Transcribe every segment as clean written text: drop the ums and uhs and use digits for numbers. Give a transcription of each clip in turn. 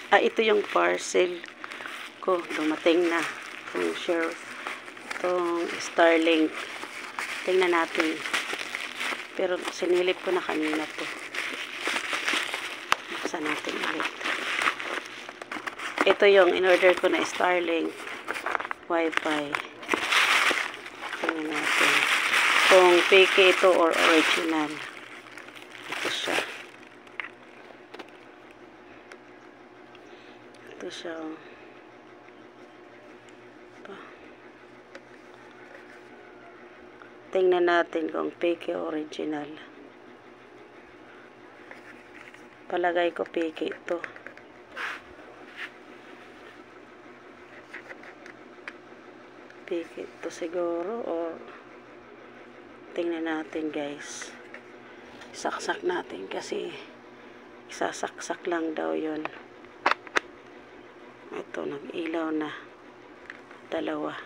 Ito yung parcel ko. Dumating na. Itong share. Itong Starlink. Tingnan natin. Pero sinilip ko na kanina to. Buksan natin ulit. Ito yung in-order ko na Starlink Wi-Fi. Tingnan natin. Kung fake ito or original. Ito siya. Ito siya. Tingnan natin kung fake o original. Palagay ko fake ito. Fake ito siguro o tingnan natin guys. Saksak natin kasi isasaksak lang daw yun. Ito, nag-ilaw na. Dalawa.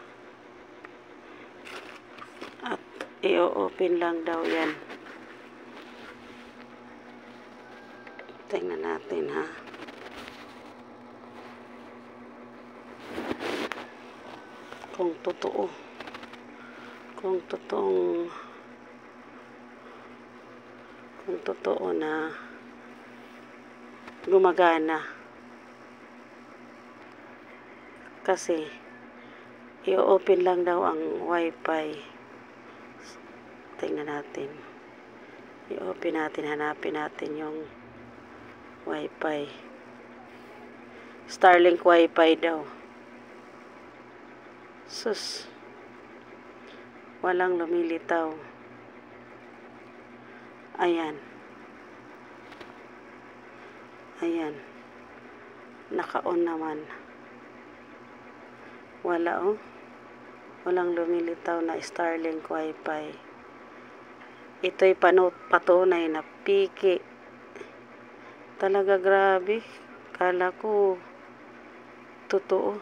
At i-open lang daw yan. Tingnan natin ha. Kung totoo. Kung totoo na gumagana. Kasi i-open lang daw ang Wi-Fi. Tingnan natin. I-open natin, hanapin natin yung Wi-Fi. Starlink Wi-Fi daw. Sus. Walang lumilitaw. Ayan. Ayan. Naka-on naman. Wala oh. Walang lumilitaw na Starlink Wi-Fi. Ito'y patunay na piki. Talaga grabe. Kala ko totoo.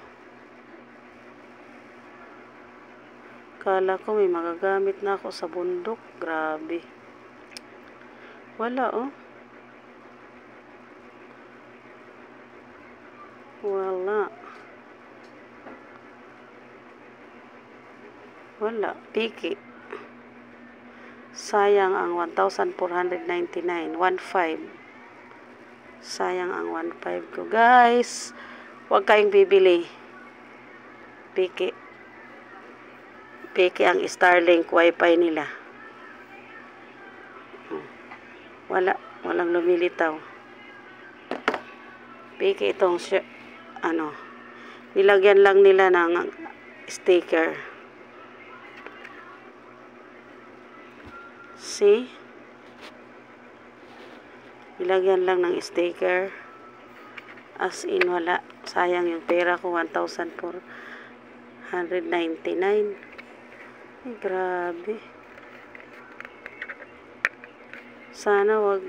Kala ko may magagamit na ako sa bundok. Grabe. Wala oh. Wala. Wala. Piki. Sayang ang 1,499. 1,500. Sayang ang 1,500 ko. Guys, huwag kayong bibili. Piki. Piki ang Starlink Wi-Fi nila. Wala. Walang lumilitaw. Piki itong nilagyan lang nila ng sticker. See? Nilagyan lang ng sticker. As in, wala. Sayang yung pera ko, 1,499. Ay, grabe. Sana wag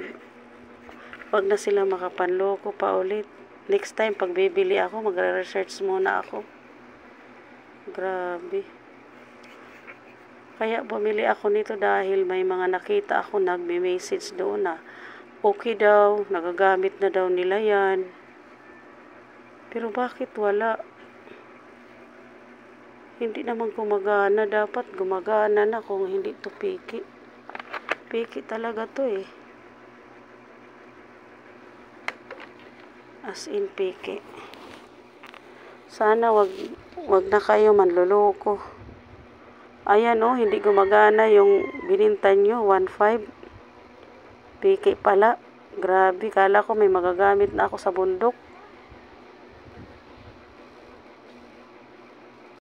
na sila makapanloko pa ulit. Next time, pag bibili ako, magre-research muna ako. Grabe. Kaya bumili ako nito dahil may mga nakita ako nagme-message doon na okay daw, nagagamit na daw nila yan. Pero bakit wala? Hindi naman gumagana. Dapat gumagana na kung hindi to piki. Piki talaga to eh. As in piki. Sana wag na kayo manluloko. Ayan oh, hindi gumagana yung bininta nyo, 1,500. Piki pala. Grabe, kala ko may magagamit na ako sa bundok.